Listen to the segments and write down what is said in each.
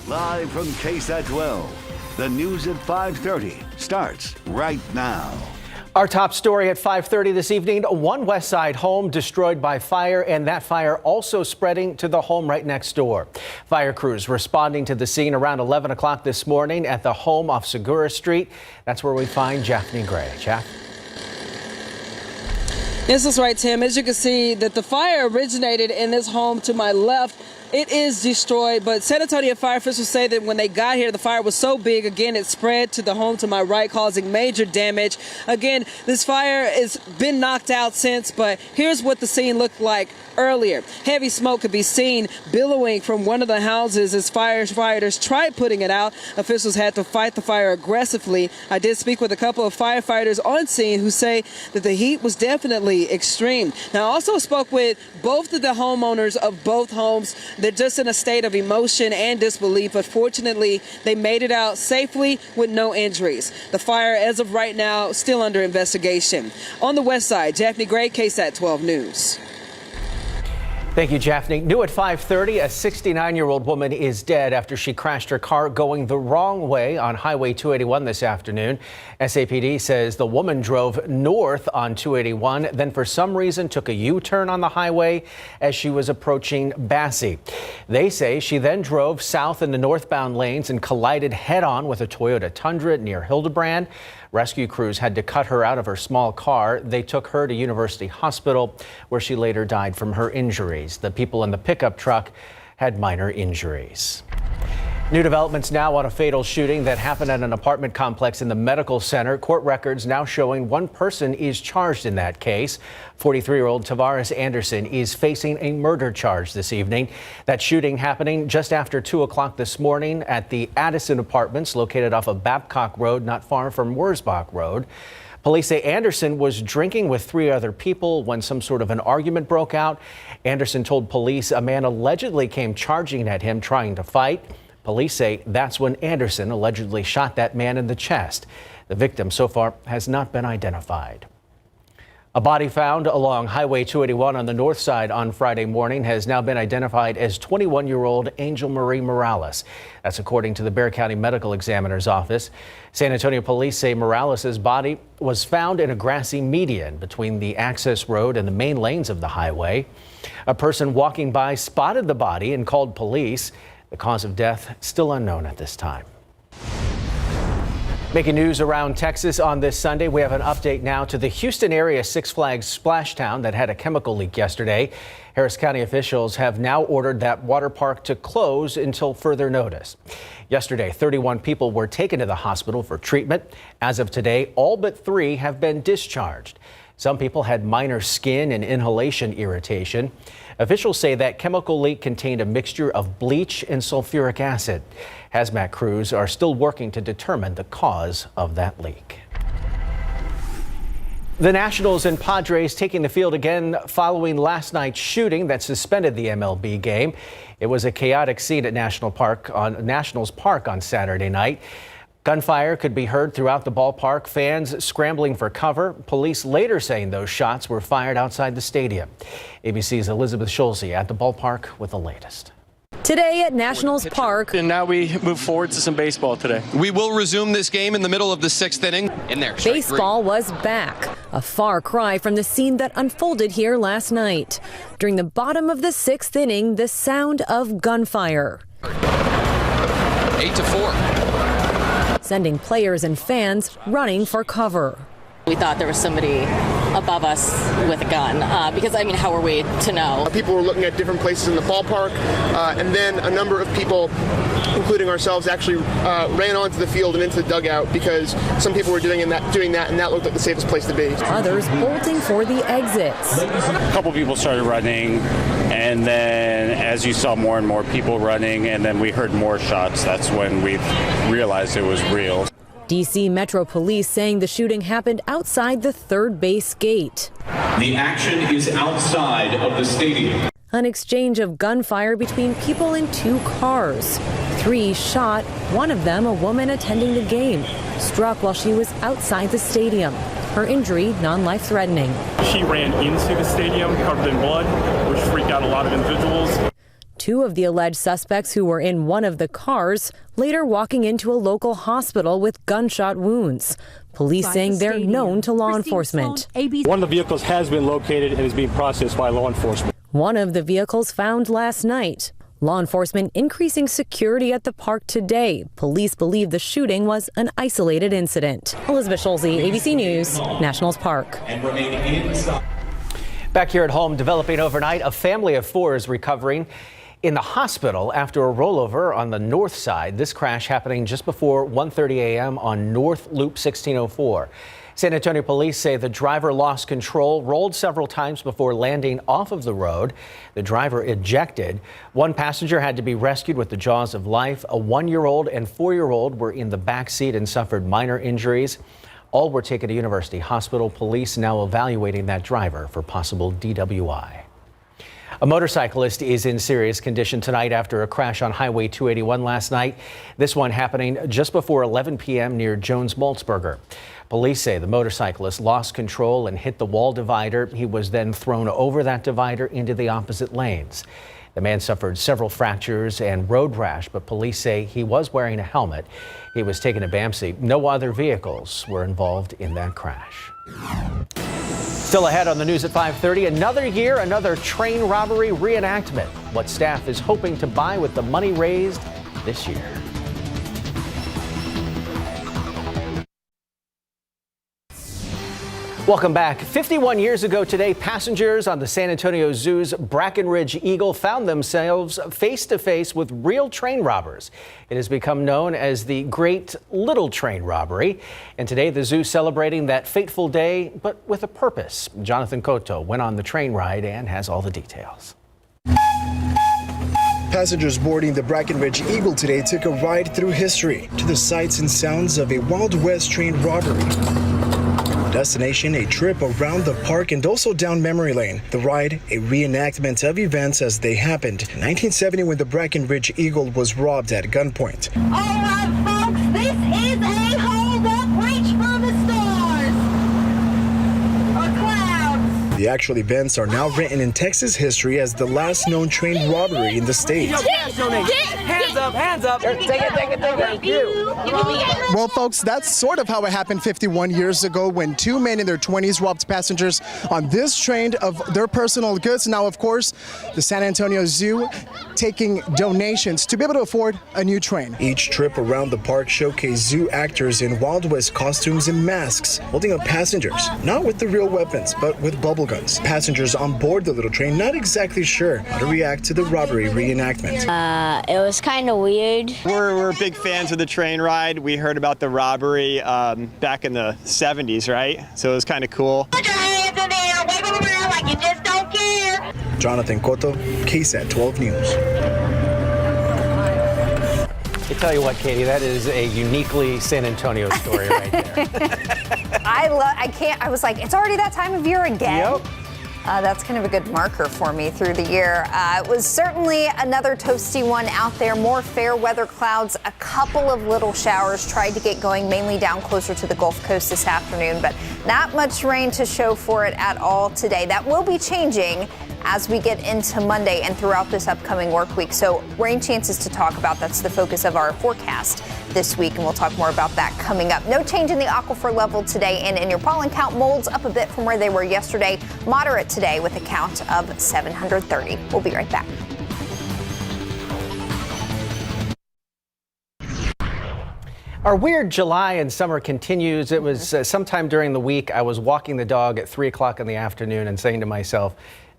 Live from KSAT 12, the news at 5:30 starts right now. Our top story at 5:30 this evening, one West Side home destroyed by fire, and that fire also spreading to the home right next door. Fire crews responding to the scene around 11 o'clock this morning at the home off Segura Street. That's where we find Japhanie Gray. Jeff? This is right, Tim. As you can see, that the fire originated in this home to my left. It is destroyed, but San Antonio fire officials say that when they got here, the fire was so big, again, it spread to the home to my right, causing major damage. Again, this fire has been knocked out since, but here's what the scene looked like earlier. Heavy smoke could be seen billowing from one of the houses as firefighters tried putting it out. Officials had to fight the fire aggressively. I did speak with a couple of firefighters on scene who say that the heat was definitely extreme. Now, I also spoke with both of the homeowners of both homes. They're just in a state of emotion and disbelief, but fortunately, they made it out safely with no injuries. The fire, as of right now, still under investigation. On the west side, Japhanie Gray, KSAT 12 News. Thank you, Japhanie. New at 5:30, a 69-year-old woman is dead after she crashed her car going the wrong way on Highway 281 this afternoon. SAPD says the woman drove north on 281, then for some reason took a U-turn on the highway as she was approaching Basse. They say she then drove south in the northbound lanes and collided head-on with a Toyota Tundra near Hildebrand. Rescue crews had to cut her out of her small car. They took her to University Hospital, where she later died from her injuries. The people in the pickup truck had minor injuries. New developments now on a fatal shooting that happened at an apartment complex in the medical center. Court records now showing one person is charged in that case. 43-year-old Tavares Anderson is facing a murder charge this evening. That shooting happening just after 2 o'clock this morning at the Addison Apartments located off of Babcock Road, not far from Wurzbach Road. Police say Anderson was drinking with 3 other people when some sort of an argument broke out. Anderson told police a man allegedly came charging at him trying to fight. Police say that's when Anderson allegedly shot that man in the chest. The victim so far has not been identified. A body found along Highway 281 on the north side on Friday morning has now been identified as 21-year-old Angel Marie Morales. That's according to the Bexar County Medical Examiner's Office. San Antonio police say Morales' body was found in a grassy median between the access road and the main lanes of the highway. A person walking by spotted the body and called police. The cause of death still unknown at this time. Making news around Texas on this Sunday, we have an update now to the Houston area Six Flags Splashtown that had a chemical leak yesterday. Harris County officials have now ordered that water park to close until further notice. Yesterday, 31 people were taken to the hospital for treatment. As of today, all but 3 have been discharged. Some people had minor skin and inhalation irritation. Officials say that chemical leak contained a mixture of bleach and sulfuric acid. Hazmat crews are still working to determine the cause of that leak. The Nationals and Padres taking the field again following last night's shooting that suspended the MLB game. It was a chaotic scene at Nationals Park on Saturday night. Gunfire could be heard throughout the ballpark, fans scrambling for cover. Police later saying those shots were fired outside the stadium. ABC's Elizabeth Schulze at the ballpark with the latest. Today at Nationals Park. And now we move forward to some baseball today. We will resume this game in the middle of the 6th inning. In there. Baseball was back. A far cry from the scene that unfolded here last night. During the bottom of the 6th inning, the sound of gunfire. 8-4. Sending players and fans running for cover. We thought there was somebody above us with a gun because, I mean, how are we to know? People were looking at different places in the ballpark, and then a number of people, including ourselves, actually ran onto the field and into the dugout because some people were doing that, and that looked like the safest place to be. Others bolting for the exits. A couple people started running, and then as you saw more and more people running, and then we heard more shots, that's when we realized it was real. D.C. Metro Police saying the shooting happened outside the third base gate. The action is outside of the stadium. An exchange of gunfire between people in 2 cars. 3 shot, one of them a woman attending the game, struck while she was outside the stadium. Her injury non-life-threatening. She ran into the stadium covered in blood, which freaked out a lot of individuals. 2 of the alleged suspects who were in one of the cars later walking into a local hospital with gunshot wounds. Police saying they're known to law enforcement. One of the vehicles has been located and is being processed by law enforcement. One of the vehicles found last night. Law enforcement increasing security at the park today. Police believe the shooting was an isolated incident. Elizabeth Schulze, ABC News, Nationals Park. Back here at home, developing overnight, a family of 4 is recovering in the hospital after a rollover on the north side. This crash happening just before 1:30 a.m. on North Loop 1604. San Antonio police say the driver lost control, rolled several times before landing off of the road. The driver ejected. One passenger had to be rescued with the jaws of life. A 1-year-old and 4-year-old were in the back seat and suffered minor injuries. All were taken to University Hospital. Police now evaluating that driver for possible DWI. A motorcyclist is in serious condition tonight after a crash on Highway 281 last night. This one happening just before 11 p.m. near Jones-Maltzberger. Police say the motorcyclist lost control and hit the wall divider. He was then thrown over that divider into the opposite lanes. The man suffered several fractures and road rash, but police say he was wearing a helmet. He was taken to BAMC. No other vehicles were involved in that crash. Still ahead on the news at 5:30, another year, another train robbery reenactment. What staff is hoping to buy with the money raised this year. Welcome back. 51 years ago today, passengers on the San Antonio Zoo's Brackenridge Eagle found themselves face to face with real train robbers. It has become known as the Great Little Train Robbery. And today, the zoo celebrating that fateful day, but with a purpose. Jonathan Cotto went on the train ride and has all the details. Passengers boarding the Brackenridge Eagle today took a ride through history to the sights and sounds of a Wild West train robbery. Destination, a trip around the park and also down memory lane. The ride, a reenactment of events as they happened in 1970 when the Brackenridge Eagle was robbed at gunpoint. All right, folks, this is a hold-up reach for the stars or clouds. The actual events are now written in Texas history as the last known train robbery in the state. Hands up, hands up. Take it. Thank you. Well, folks, that's sort of how it happened 51 years ago when 2 men in their 20s robbed passengers on this train of their personal goods. Now, of course, the San Antonio Zoo taking donations to be able to afford a new train. Each trip around the park showcased zoo actors in Wild West costumes and masks, holding up passengers, not with the real weapons, but with bubble guns. Passengers on board the little train not exactly sure how to react to the robbery reenactment. It was kind of weird. We're big fans of the train ride. We heard about the robbery back in the 70s, right? So it was kind of cool. Put your hands in the air, wave them around like you just don't care. Jonathan Cotto, KSAT 12 News. I tell you what, Katie, that is a uniquely San Antonio story right there. I was like, it's already that time of year again. Yep. That's kind of a good marker for me through the year. It was certainly another toasty one out there. More fair weather clouds, a couple of little showers tried to get going, mainly down closer to the Gulf Coast this afternoon, but not much rain to show for it at all today. That will be changing as we get into Monday and throughout this upcoming work week. So rain chances to talk about. That's the focus of our forecast this week, and we'll talk more about that coming up. No change in the aquifer level today, and in your pollen count, molds up a bit from where they were yesterday. Moderate today with a count of 730. We'll be right back. Our weird July and summer continues. It was sometime during the week. I was walking the dog at 3 o'clock in the afternoon and saying to myself,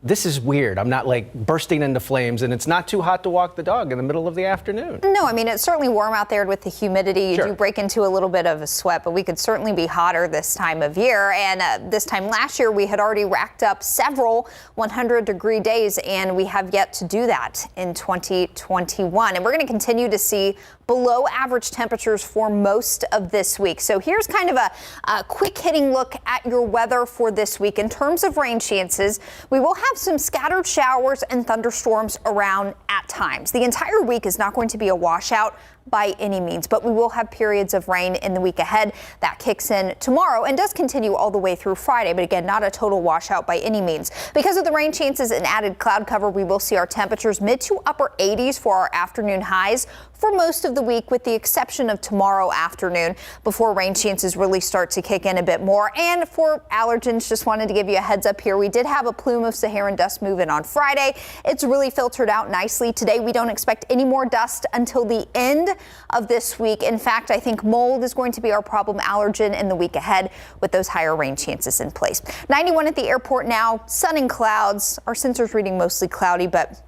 this is weird. I'm not like bursting into flames, and it's not too hot to walk the dog in the middle of the afternoon. No, I mean, it's certainly warm out there with the humidity. You do break into a little bit of a sweat, but we could certainly be hotter this time of year. And this time last year, we had already racked up several 100-degree days, and we have yet to do that in 2021. And we're going to continue to see below average temperatures for most of this week. So here's kind of a quick hitting look at your weather for this week. In terms of rain chances, we will have some scattered showers and thunderstorms around at times. The entire week is not going to be a washout, by any means, but we will have periods of rain in the week ahead. That kicks in tomorrow and does continue all the way through Friday, but again, not a total washout by any means. Because of the rain chances and added cloud cover, we will see our temperatures mid to upper 80s for our afternoon highs for most of the week, with the exception of tomorrow afternoon, before rain chances really start to kick in a bit more. And for allergens, just wanted to give you a heads up here. We did have a plume of Saharan dust move in on Friday. It's really filtered out nicely today. We don't expect any more dust until the end of this week. In fact, I think mold is going to be our problem allergen in the week ahead with those higher rain chances in place. 91 at the airport now, sun and clouds. Our sensors reading mostly cloudy, but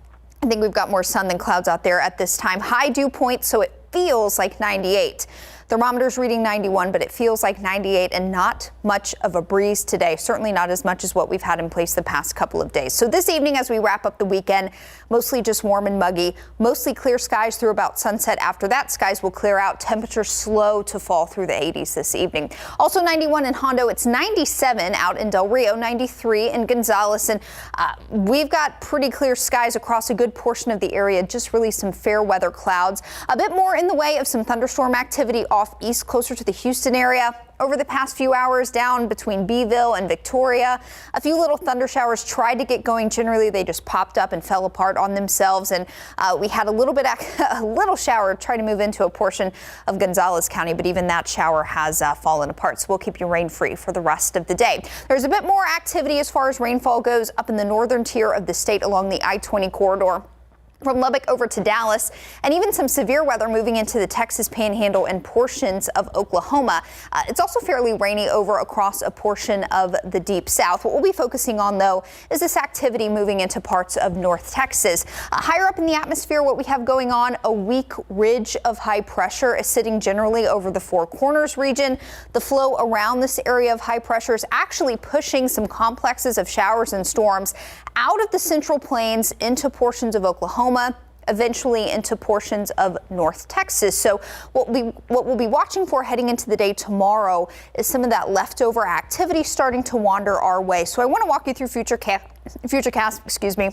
I think we've got more sun than clouds out there at this time. High dew point, so it feels like 98. Thermometers reading 91, but it feels like 98 and not much of a breeze today. Certainly not as much as what we've had in place the past couple of days. So this evening, as we wrap up the weekend, mostly just warm and muggy, mostly clear skies through about sunset. After that, skies will clear out. Temperatures slow to fall through the 80s this evening. Also 91 in Hondo. It's 97 out in Del Rio, 93 in Gonzales. And we've got pretty clear skies across a good portion of the area. Just really some fair weather clouds. A bit more in the way of some thunderstorm activity off east closer to the Houston area. Over the past few hours, down between Beeville and Victoria, a few little thunder showers tried to get going. Generally, they just popped up and fell apart on themselves. And we had a little shower try to move into a portion of Gonzales County, but even that shower has fallen apart. So we'll keep you rain free for the rest of the day. There's a bit more activity as far as rainfall goes up in the northern tier of the state along the I-20 corridor, from Lubbock over to Dallas, and even some severe weather moving into the Texas Panhandle and portions of Oklahoma. It's also fairly rainy over across a portion of the Deep South. What we'll be focusing on, though, is this activity moving into parts of North Texas. Higher up in the atmosphere, what we have going on, a weak ridge of high pressure is sitting generally over the Four Corners region. The flow around this area of high pressure is actually pushing some complexes of showers and storms out of the Central Plains into portions of Oklahoma, eventually into portions of North Texas. So what we'll be watching for heading into the day tomorrow is some of that leftover activity starting to wander our way. So I want to walk you through Futurecast.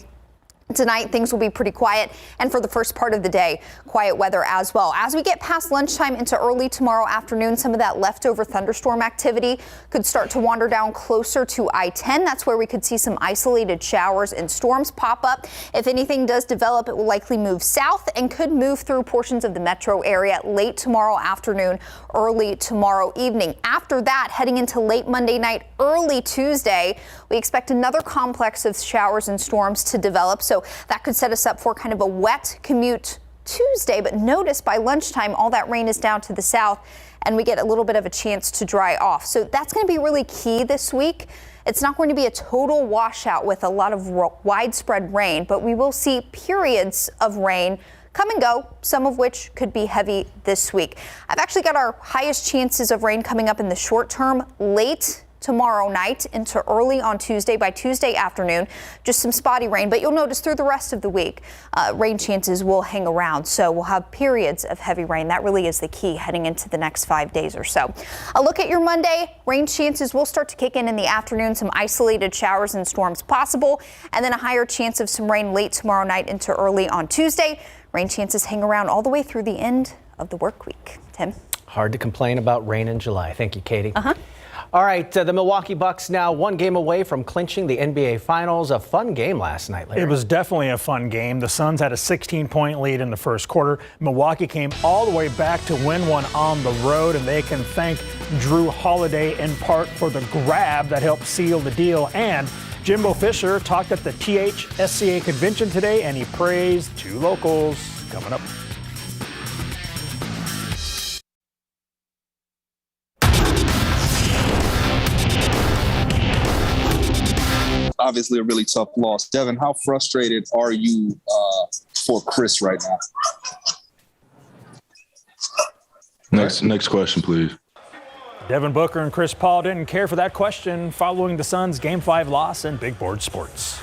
Tonight, things will be pretty quiet, and for the first part of the day, quiet weather as well. As we get past lunchtime into early tomorrow afternoon, some of that leftover thunderstorm activity could start to wander down closer to I-10. That's where we could see some isolated showers and storms pop up. If anything does develop, it will likely move south and could move through portions of the metro area late tomorrow afternoon, early tomorrow evening. After that, heading into late Monday night, early Tuesday, we expect another complex of showers and storms to develop. So that could set us up for kind of a wet commute Tuesday. But notice by lunchtime, all that rain is down to the south and we get a little bit of a chance to dry off. So that's going to be really key this week. It's not going to be a total washout with a lot of widespread rain, but we will see periods of rain come and go, some of which could be heavy this week. I've actually got our highest chances of rain coming up in the short term late tomorrow night into early on Tuesday. By Tuesday afternoon, just some spotty rain, but you'll notice through the rest of the week, rain chances will hang around. So we'll have periods of heavy rain. That really is the key heading into the next 5 days or so. A look at your Monday, rain chances will start to kick in the afternoon, some isolated showers and storms possible, and then a higher chance of some rain late tomorrow night into early on Tuesday. Rain chances hang around all the way through the end of the work week. Tim? Hard to complain about rain in July. Thank you, Katie. All right, the Milwaukee Bucks now one game away from clinching the NBA Finals. A fun game last night, Larry. It was definitely a fun game. The Suns had a 16-point lead in the first quarter. Milwaukee came all the way back to win one on the road, and they can thank Drew Holiday in part for the grab that helped seal the deal. And Jimbo Fisher talked at the THSCA convention today, and he praised two locals. Coming up. Obviously a really tough loss. Devin, how frustrated are you for Chris right now? Next question, please. Devin Booker and Chris Paul didn't care for that question following the Suns' Game 5 loss in Big Board Sports.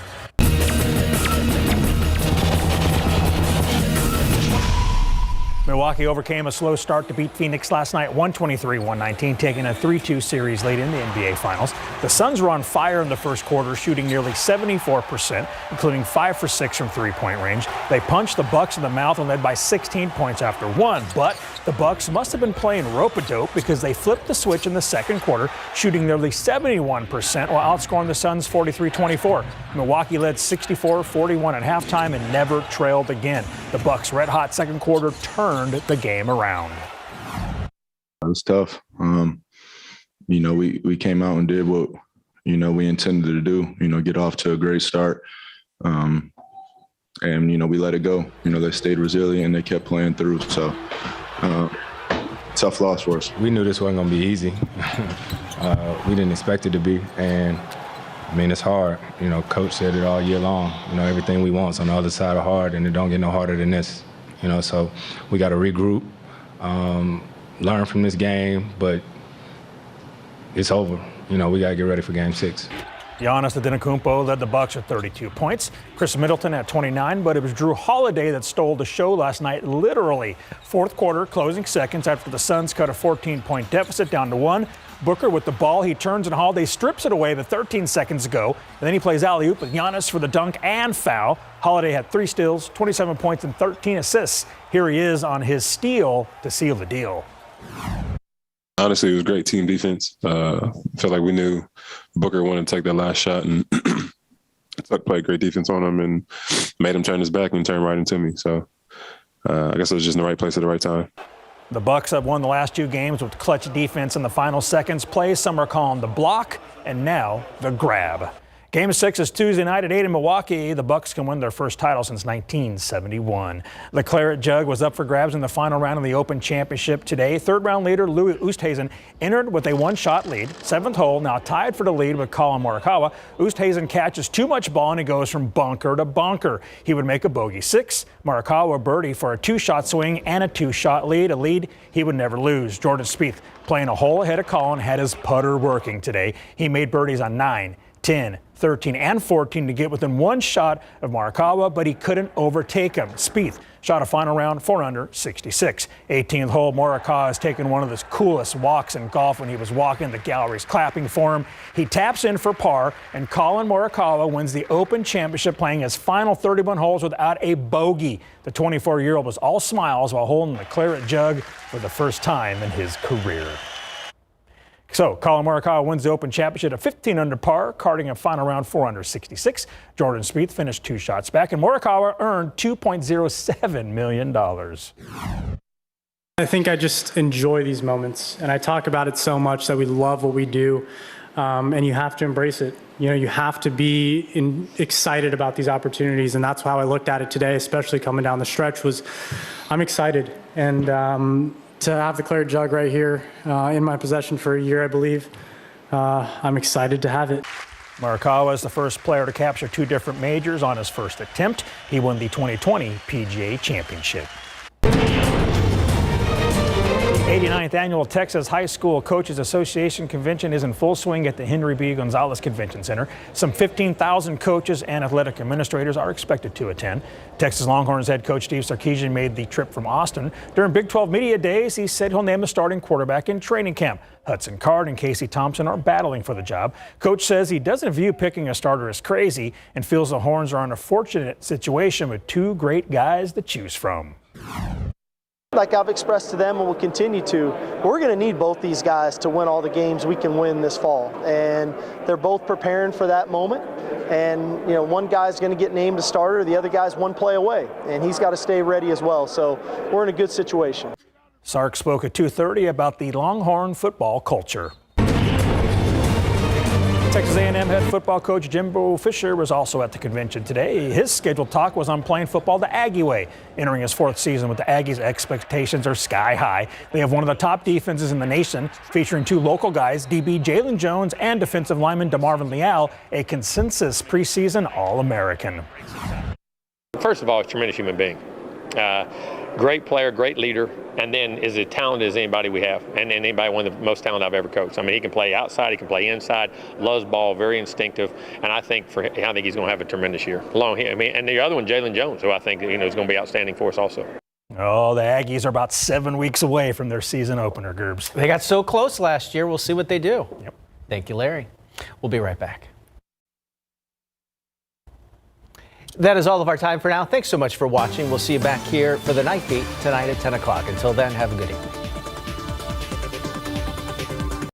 Milwaukee overcame a slow start to beat Phoenix last night, 123-119, taking a 3-2 series lead in the NBA Finals. The Suns were on fire in the first quarter, shooting nearly 74%, including 5 for 6 from three-point range. They punched the Bucks in the mouth and led by 16 points after one. But the Bucks must have been playing rope-a-dope because they flipped the switch in the second quarter, shooting nearly 71% while outscoring the Suns 43-24. Milwaukee led 64-41 at halftime and never trailed again. The Bucks' red-hot second quarter turned the game around. It was tough. We came out and did what, we intended to do, get off to a great start. And, we let it go. They stayed resilient and they kept playing through. So tough loss for us. We knew this wasn't going to be easy. We didn't expect it to be. And, it's hard. Coach said it all year long. Everything we want's on the other side of hard, and it don't get no harder than this. So we got to regroup, learn from this game, but it's over. We got to get ready for Game 6. Giannis Antetokounmpo led the Bucks with 32 points. Chris Middleton at 29, but it was Drew Holiday that stole the show last night, literally. Fourth quarter, closing seconds after the Suns cut a 14-point deficit down to 1. Booker with the ball, he turns and Holiday strips it away with 13 seconds to go. And then he plays alley-oop with Giannis for the dunk and foul. Holiday had 3 steals, 27 points, and 13 assists. Here he is on his steal to seal the deal. Honestly, it was great team defense. Felt like we knew Booker wanted to take that last shot, and Tuck played great defense on him and made him turn his back and turn right into me. So I guess it was just in the right place at the right time. The Bucks have won the last 2 games with clutch defense in the final seconds. Plays some are calling the block, and now the grab. Game 6 is Tuesday night at 8 in Milwaukee. The Bucks can win their first title since 1971. The Claret Jug was up for grabs in the final round of the Open Championship today. Third-round leader Louis Oosthuizen entered with a 1-shot lead. 7th hole, now tied for the lead with Colin Morikawa. Oosthuizen catches too much ball and he goes from bunker to bunker. He would make a bogey 6. Morikawa birdie for a 2-shot swing and a 2-shot lead, a lead he would never lose. Jordan Spieth, playing a hole ahead of Colin, had his putter working today. He made birdies on 9, 10, 13, and 14 to get within 1 shot of Morikawa, but he couldn't overtake him. Spieth shot a final round 4 under 66. 18th hole, Morikawa has taken one of the coolest walks in golf when he was walking. The gallery's clapping for him. He taps in for par, and Colin Morikawa wins the Open Championship, playing his final 31 holes without a bogey. The 24-year-old was all smiles while holding the Claret Jug for the first time in his career. So, Colin Morikawa wins the Open Championship at 15 under par, carding a final round 4 under 66. Jordan Spieth finished 2 shots back, and Morikawa earned $2.07 million. I think I just enjoy these moments, and I talk about it so much that we love what we do, and you have to embrace it. You have to be excited about these opportunities, and that's how I looked at it today, especially coming down the stretch. I'm excited, and to have the Claret Jug right here in my possession for a year, I believe. I'm excited to have it. Morikawa is the first player to capture 2 different majors on his first attempt. He won the 2020 PGA Championship. The 89th Annual Texas High School Coaches Association Convention is in full swing at the Henry B. Gonzalez Convention Center. Some 15,000 coaches and athletic administrators are expected to attend. Texas Longhorns head coach Steve Sarkisian made the trip from Austin. During Big 12 Media Days, he said he'll name a starting quarterback in training camp. Hudson Card and Casey Thompson are battling for the job. Coach says he doesn't view picking a starter as crazy and feels the Horns are in a fortunate situation with 2 great guys to choose from. Like I've expressed to them and will continue to, we're going to need both these guys to win all the games we can win this fall. And they're both preparing for that moment. And, one guy's going to get named a starter, the other guy's 1 play away. And he's got to stay ready as well. So we're in a good situation. Sark spoke at 2:30 about the Longhorn football culture. Texas A&M head football coach Jimbo Fisher was also at the convention today. His scheduled talk was on playing football the Aggie way. Entering his 4th season with the Aggies, expectations are sky high. They have one of the top defenses in the nation, featuring 2 local guys, DB Jalen Jones and defensive lineman DeMarvin Leal, a consensus preseason All-American. First of all, a tremendous human being. Great player, great leader, and then is as talented as anybody we have, and anybody one of the most talented I've ever coached. I mean, he can play outside, he can play inside, loves ball, very instinctive, and I think he's going to have a tremendous year. And the other one, Jalen Jones, who I think is going to be outstanding for us also. Oh, the Aggies are about 7 weeks away from their season opener, Gerbs. They got so close last year. We'll see what they do. Yep. Thank you, Larry. We'll be right back. That is all of our time for now. Thanks so much for watching. We'll see you back here for the Night Beat tonight at 10 o'clock. Until then, have a good evening.